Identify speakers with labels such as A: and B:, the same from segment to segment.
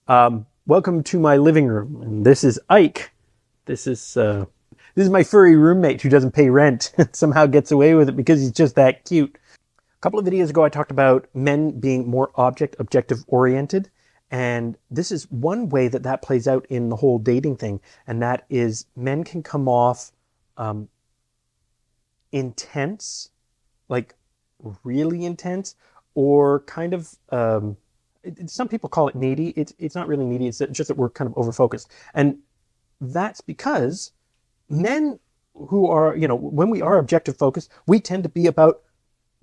A: Welcome to my living room, and this is Ike. This is my furry roommate who doesn't pay rent and somehow gets away with it because he's just that cute. A couple of videos ago, I talked about men being more objective oriented, and this is one way that that plays out in the whole dating thing, and that is men can come off um, intense, like really intense, or kind of some people call it needy. It's not really needy. It's just that we're kind of over focused, and that's because men who are, when we are objective focused, we tend to be about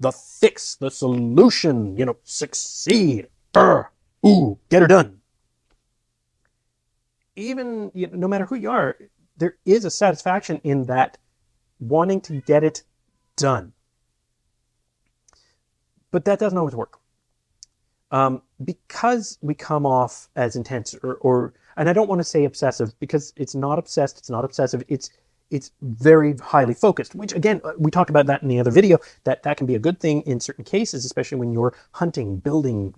A: the fix, the solution, succeed, ooh, get her done. Even, no matter who you are, there is a satisfaction in that wanting to get it done. But that doesn't always work. Because we come off as intense or and I don't want to say obsessive because it's not obsessed, it's not obsessive, it's very highly focused, which again, we talked about that in the other video, that can be a good thing in certain cases, especially when you're hunting, building,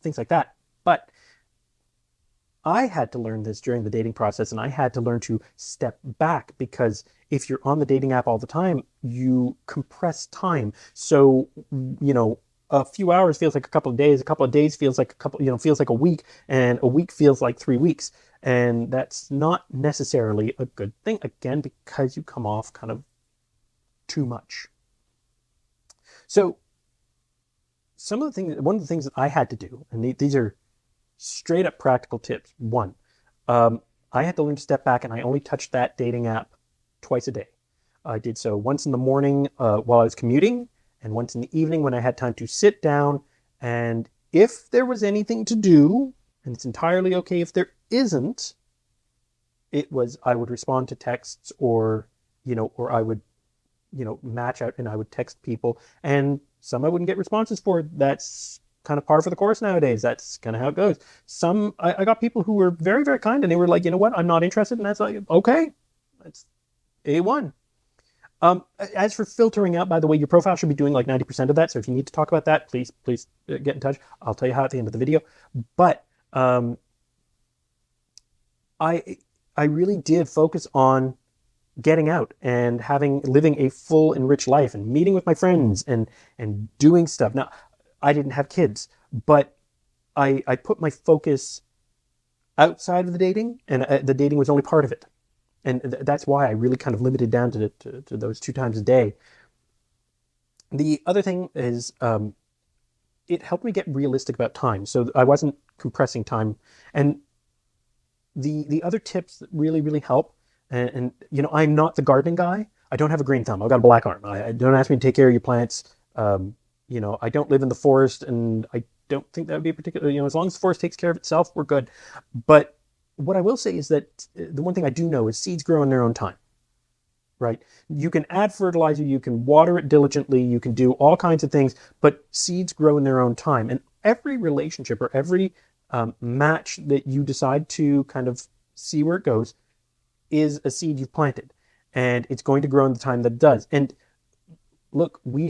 A: things like that. But I had to learn this during the dating process, and I had to learn to step back, because if you're on the dating app all the time, you compress time. So, a few hours feels like a couple of days feels like feels like a week, and a week feels like 3 weeks. And that's not necessarily a good thing, again, because you come off kind of too much. So one of the things that I had to do, and these are straight up practical tips. One, I had to learn to step back, and I only touched that dating app twice a day. I did so once in the morning while I was commuting, and once in the evening when I had time to sit down. And if there was anything to do, and it's entirely okay if there isn't, I would respond to texts, or I would match out and I would text people, and some I wouldn't get responses for. That's kind of par for the course nowadays. That's kind of how it goes. I got people who were very, very kind, and they were like, you know what, I'm not interested. And that's like, okay, that's A1. As for filtering out, by the way, your profile should be doing like 90% of that. So if you need to talk about that, please get in touch. I'll tell you how at the end of the video. But I really did focus on getting out and living a full and rich life, and meeting with my friends, and doing stuff. Now, I didn't have kids, but I put my focus outside of the dating, and the dating was only part of it. And that's why I really kind of limited down to those 2 times a day. The other thing is, it helped me get realistic about time. So I wasn't compressing time. And the other tips that really, really help, and I'm not the gardening guy. I don't have a green thumb. I've got a black arm. I don't ask me to take care of your plants. I don't live in the forest, and I don't think that would be a particular, as long as the forest takes care of itself, we're good. But what I will say is that the one thing I do know is seeds grow in their own time, right? You can add fertilizer, you can water it diligently, you can do all kinds of things, but seeds grow in their own time. And every relationship, or every match that you decide to kind of see where it goes, is a seed you've planted, and it's going to grow in the time that it does. And look, we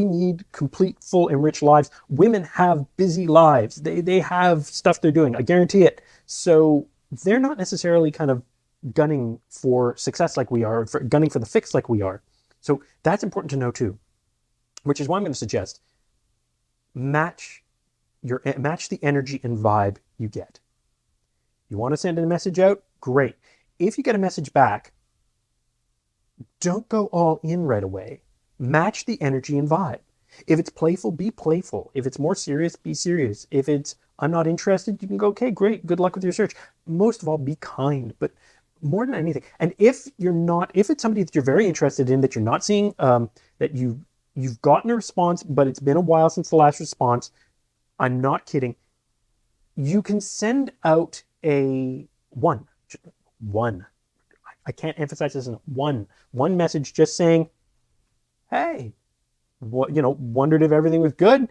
A: need complete, full, and rich lives. Women have busy lives. They have stuff they're doing. I guarantee it. So they're not necessarily kind of gunning for success like we are, or gunning for the fix like we are. So that's important to know too, which is why I'm going to suggest match the energy and vibe you get. You want to send a message out? Great. If you get a message back, don't go all in right away. Match the energy and vibe. If it's playful, be playful. If it's more serious, be serious. If it's, I'm not interested, you can go, okay, great, good luck with your search. Most of all, be kind, but more than anything. And if it's somebody that you're very interested in, that you're not seeing, that you've gotten a response, but it's been a while since the last response, I'm not kidding, you can send out one. I can't emphasize this enough. One message just saying, hey, wondered if everything was good,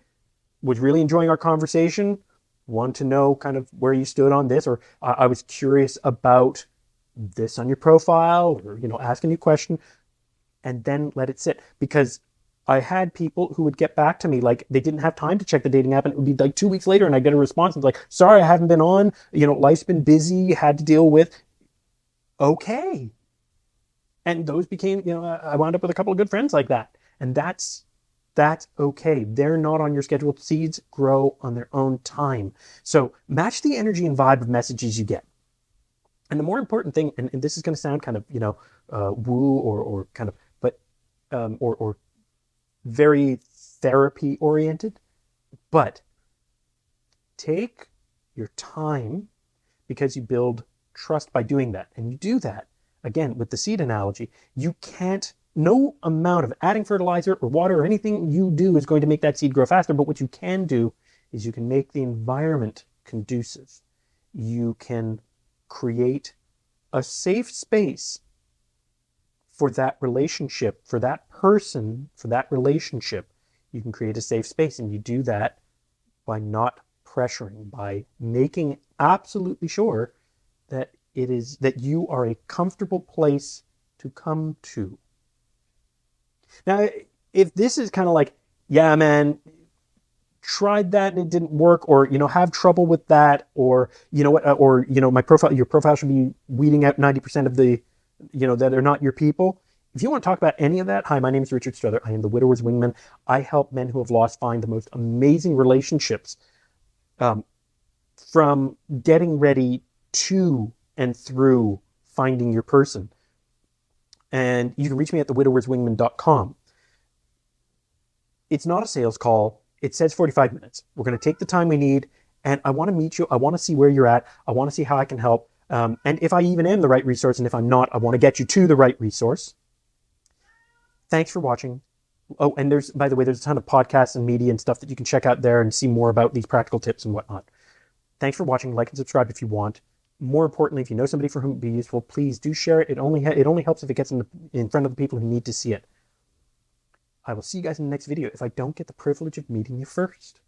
A: was really enjoying our conversation, want to know kind of where you stood on this, or I was curious about this on your profile, or asking you a question, and then let it sit. Because I had people who would get back to me like they didn't have time to check the dating app, and it would be like 2 weeks later, and I get a response and like, "Sorry, I haven't been on. Life's been busy. Had to deal with." Okay, and those became, I wound up with a couple of good friends like that, and that's okay. They're not on your schedule. Seeds grow on their own time. So match the energy and vibe of messages you get. And the more important thing, and this is going to sound kind of, woo or kind of, but, or very therapy oriented, but take your time, because you build trust by doing that. And you do that, again, with the seed analogy. No amount of adding fertilizer or water or anything you do is going to make that seed grow faster. But what you can do is you can make the environment conducive. You can create a safe space for that relationship, for that person, for that relationship. You can create a safe space, and you do that by not pressuring, by making absolutely sure that you are a comfortable place to come to. Now, if this is kind of like, yeah, man, tried that and it didn't work, or have trouble with that, or your profile should be weeding out 90% of the that are not your people. If you want to talk about any of that, hi, my name is Richard Strother. I am the Widower's Wingman. I help men who have lost find the most amazing relationships, from getting ready to and through finding your person. And you can reach me at thewidowerswingman.com. It's not a sales call. It says 45 minutes. We're going to take the time we need, and I want to meet you. I want to see where you're at. I want to see how I can help. And if I even am the right resource, and if I'm not, I want to get you to the right resource. Thanks for watching. Oh, and by the way, there's a ton of podcasts and media and stuff that you can check out there and see more about these practical tips and whatnot. Thanks for watching. Like and subscribe if you want. More importantly, if you know somebody for whom it would be useful, please do share it. It only helps if it gets in front of the people who need to see it. I will see you guys in the next video if I don't get the privilege of meeting you first.